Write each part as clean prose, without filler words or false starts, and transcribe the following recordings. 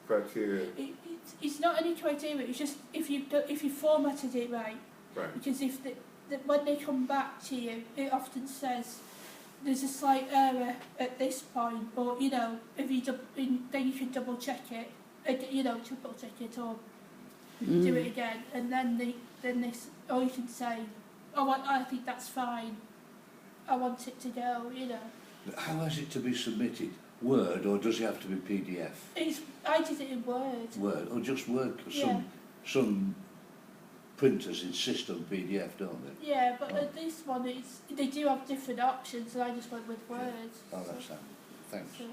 criteria? It's not any criteria. It's just if you formatted it right. Right. Because if when they come back to you, it often says there's a slight error at this point, or if you then you can double check it, triple check it, or do it again, and then or you can say, oh, I think that's fine. I want it to go. How is it to be submitted? Word, or does it have to be PDF? I did it in Word. Word, or just Word? Because Yeah. some printers insist on PDF, don't they? Yeah, but at this one, they do have different options, and I just went with Word. Oh, that's that. Thanks. So.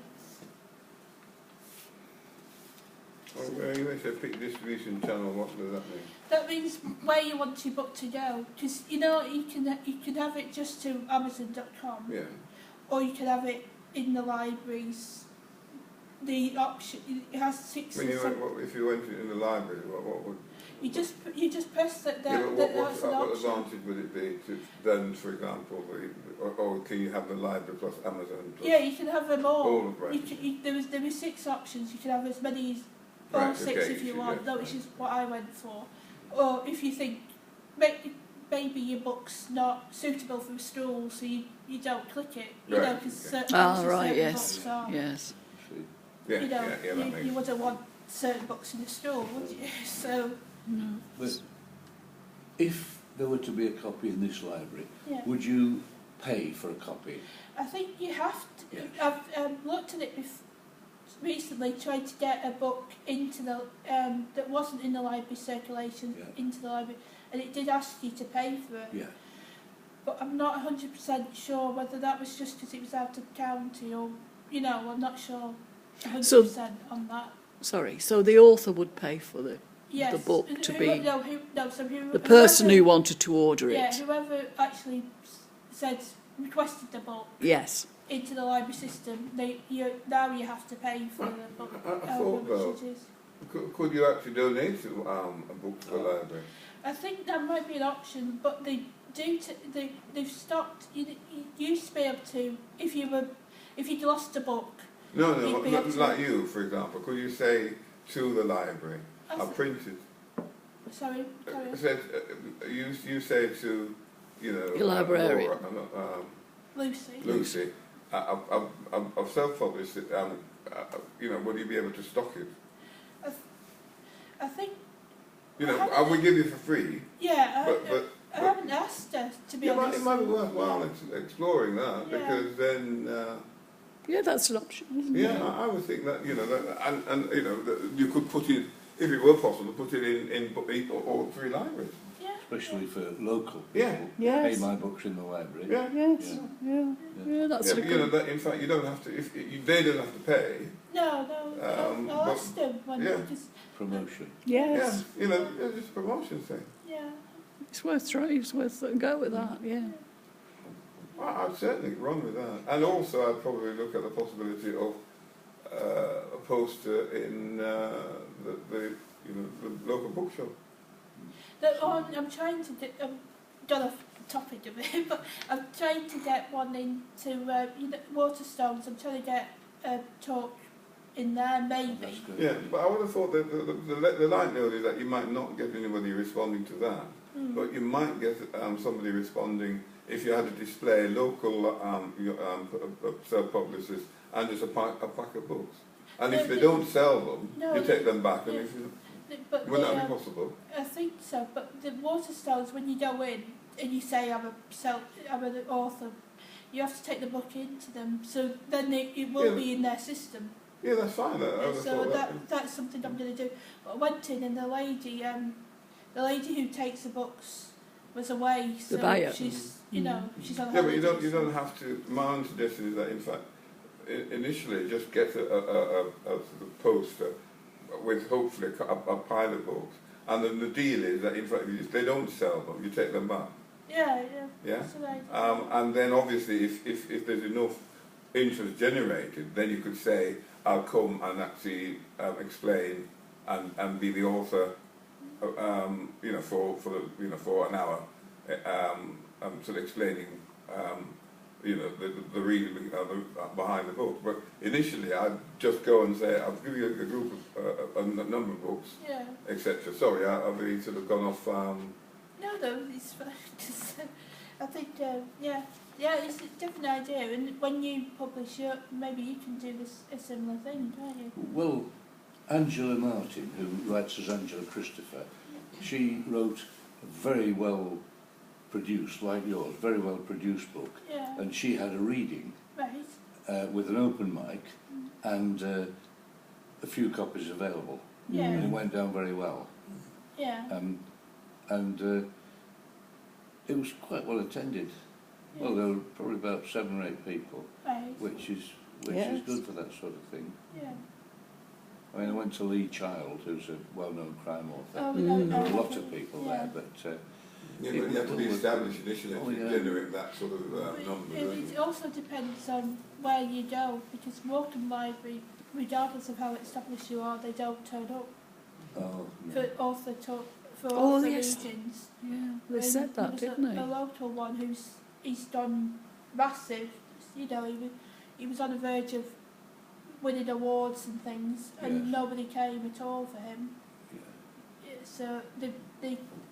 You say pick distribution channel. What does that mean? That means where you want your book to go, because you can have it just to Amazon.com, Yeah. or you can have it in the libraries. The option it has 6 When or 7. if you went in the library, what would? You just press that. Yeah, but That's an what option. advantage would it be to then, for example, or can you have the library plus Amazon? Plus Yeah, you can have them all. All of branches. There was 6 options. You can have as many as all Right, 6 okay, if you yeah, want. No, which right. is what I went for. Or if you think maybe your book's not suitable for a school, so you don't click it. Right, Because okay. certain Yes, books are. yes. Yeah, You that makes wouldn't want certain books in the store, would you? So No. But if there were to be a copy in this library, yeah. would you pay for a copy? I think you have to. Yeah. I've looked at it recently, tried to get a book into the that wasn't in the library circulation into the library, and it did ask you to pay for it. Yeah. But I'm not 100% sure whether that was just because it was out of county, or I'm not sure 100% on that. Sorry, so the author would pay for the Yes. book to be The person who wanted to order it. Yeah, whoever actually requested the book. Yes. Into the library system, now you have to pay for the book. I thought though, could you actually donate to a book to the library? I think that might be an option, but they've stopped. You used to be able to if you'd lost a book. No, like you, for example. Could you say to the library, I printed. Sorry, carry on. Said you say to Your librarian. Lucy. I've self-published it. Would you be able to stock it? I think. I will give you for free. Yeah, but I haven't asked her to be honest. It might be worthwhile exploring that because then. Yeah, that's an option. Isn't it? I would think that that you could put it, if it were possible, put it in all 3 libraries. Especially for local people. Yeah. Yes. Pay my books in the library. Yeah. Yes. Yeah, that's a good. In fact, you don't have to. They don't have to pay. No. I'll ask them when because Promotion. Yes. Yeah. It's just a promotion thing. Yeah. It's worth trying. It's worth a go with that. Yeah. I'd certainly run with that, and also I'd probably look at the possibility of a poster in the local bookshop. I'm trying to get. Got off the topic of it, but I'm trying to get one into Waterstones. I'm trying to get a talk in there, maybe. Yeah, but I would have thought that the light note is that you might not get anybody responding to that, but you might get somebody responding if you had to display local self-publishers and just a pack of books. And if they don't sell them, you take them back. And would that be possible? I think so, but the Waterstones, when you go in and you say I'm an author, you have to take the book into them, so then it will be in their system. Yeah, that's fine. That's something I'm going to do. But I went in and the lady who takes the books was away, so the buyer. she's she's on Yeah, holidays. but you don't have to. My own suggestion is that in fact, initially just get a poster with hopefully a pile of books, and then the deal is that in fact if they don't sell them, you take them back. Yeah. Yeah. So And then obviously if there's enough interest generated, then you could say I'll come and actually explain and be the author. For an hour, sort of explaining, the reason behind the book. But initially, I'd just go and say, I'll give you a group of a number of books, Yeah. etc. Sorry, I've really sort of gone off. No, it's fine. Just, I think, yeah, it's a different idea. And when you publish it, maybe you can do a similar thing, can't you? Well, Angela Martin, who writes as Angela Christopher, she wrote a very well produced, like yours, very well produced book, Yeah. and she had a reading Right. with an open mic and a few copies available, Yeah. and it went down very well. Yeah. And it was quite well attended. Yeah. Well, there were probably about 7 or 8 people, Right. which is Yes. good for that sort of thing. Yeah. I mean, I went to Lee Child, who's a well-known crime author. Oh, There were no, a lot of people there, but yeah, but you have to be established initially Oh, to yeah. generate that sort of number. don't It you? also depends on where you go, because Morecambe Library, regardless of how established you are, they don't turn up oh, for no. author for Oh, author yes. meetings. Yeah, they And said that, there's didn't a they? local one he's done massive. You know, he was on the verge of winning awards and things, and Yes. nobody came at all for him. Yeah. So they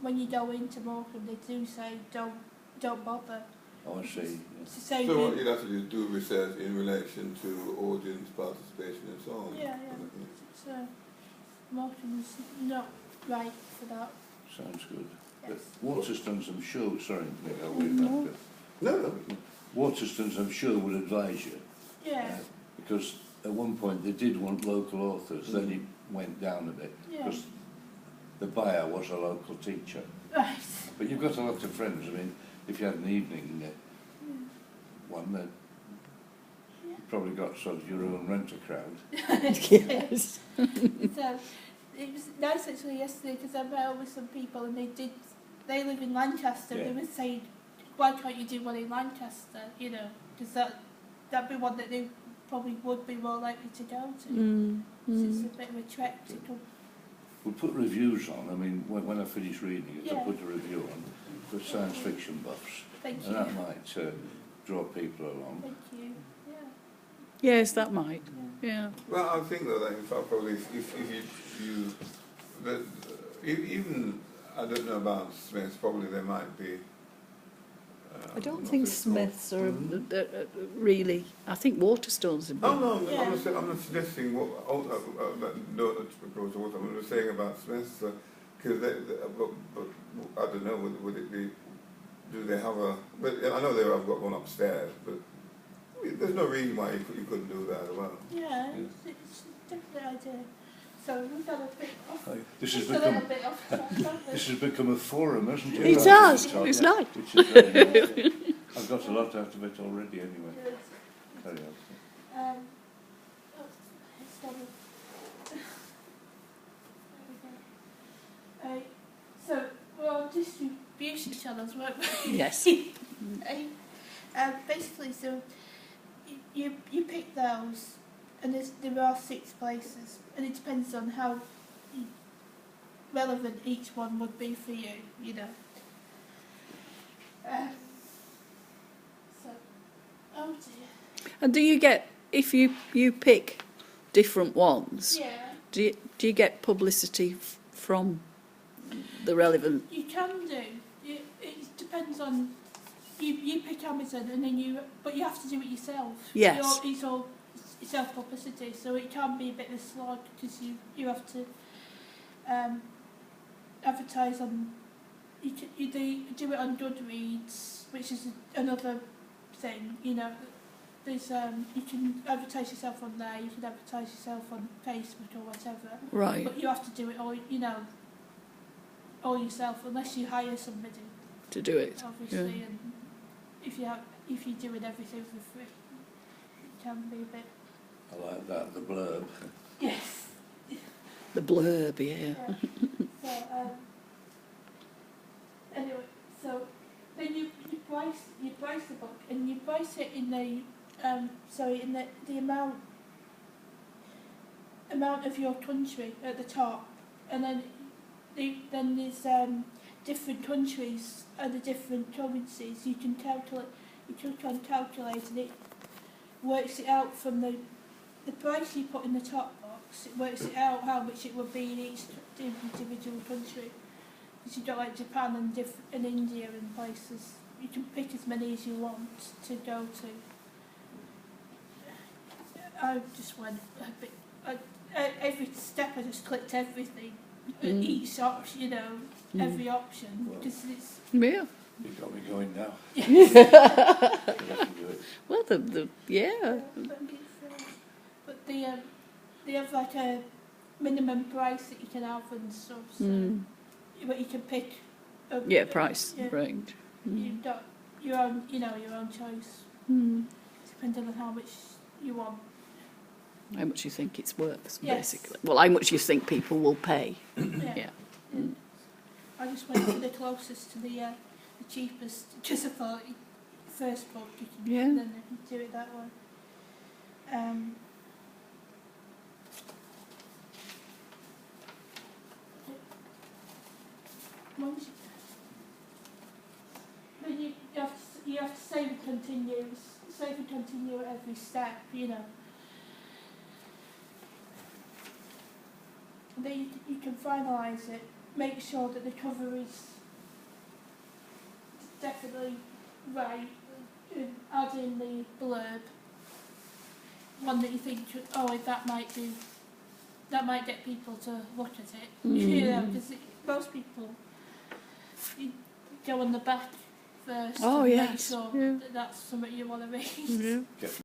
when you go into Morecambe, they do say don't bother. Oh, I see. Yeah. To say So what you'd have to do is do research in relation to audience participation and so on. yeah. So Morecambe's not right for that. Sounds good. Yes. But Waterstones, I'm sure, sorry, Nick, I'll leave that. No. Waterstones, I'm sure, would advise you, Yeah. because at one point they did want local authors, then it went down a bit, Yeah. because the buyer was a local teacher. Right. But you've got a lot of friends. I mean, if you had an evening one, then you've probably got sort of your own renter crowd. Yes. So it was nice actually yesterday, because I met up with some people and they live in Lancaster. Yeah. They were saying, why can't you do one in Lancaster? You know, because that'd be one that they probably would be more likely to go to. So it's a bit of a trek to come. We'll put reviews on. I mean, when I finish reading it, Yeah. I'll put a review on for science fiction buffs, Thank you. and that might draw people along. Thank you. Yeah. Yes, that might. Yeah. Yeah. Well, I think that in fact probably if you that even I don't know about Smiths, probably there might be. I don't what's think it called? Smiths are really. I think Waterstones are. Oh no, Yeah. I'm not suggesting what no approach. What I'm saying about Smiths, because but I don't know. Would it be? Do they have a? But I know they have got one upstairs, but there's no reason why you couldn't do that as well. Yeah, it's a different idea. So we've got a bit off. This Just has a little become bit off track, haven't we? this has become a forum, hasn't it? It Right, does. Tom? It's Yeah. nice. Which is very nice. I've got a lot out of it already anyway. Good. Carry on. Oh, it's got a- There we go. So we're on distribution channels, weren't we? Yes. Basically, so you pick those, and there are 6 places, and it depends on how relevant each one would be for you, you know. So, oh dear. And do you get, if you pick different ones, Yeah. do you get publicity from the relevant? You can do. It depends on. You pick Amazon and then but you have to do it yourself. Yes. It's all self-publicity, so it can be a bit of a slog because you have to advertise on. You do it on Goodreads, which is another thing. You know, there's you can advertise yourself on there. You can advertise yourself on Facebook or whatever. Right. But you have to do it all. You know, all yourself, unless you hire somebody. To do it. Obviously, Yeah. and if you're doing everything for free, it can be a bit. I like that, the blurb. Yes. The blurb, yeah. So anyway, so then you price the book, and you price it in the the amount of your country at the top, and then there's different countries and the different currencies. You can calculate. you click on calculate and it works it out from the price you put in the top box. It works it out how much it would be in each individual country. Because you've got like Japan and India and places. You can pick as many as you want to go to. I just went a bit. Every step I just clicked everything. Each option, you know, every option. Well. Because it's. Yeah. You've got me going now. Well, yeah. But they have like a minimum price that you can have and stuff. So, but you can pick. Yeah, price yeah. range. You've got your own, you know, your own choice. Depending on how much you want. How much you think it's worth, Yes. basically. Well, how much you think people will pay. Yeah. I just went for the closest to the cheapest, just I thought first book you can Yeah. then you can do it that way. Once then you have to save and continue at every step, you know. And then you can finalise it, make sure that the cover is definitely right, and add in the blurb, one that you think, oh, that might get people to look at it, you know, because most people, you go on the back first Oh, and yes. make sure Yeah. that that's something you want to read. Yeah. Get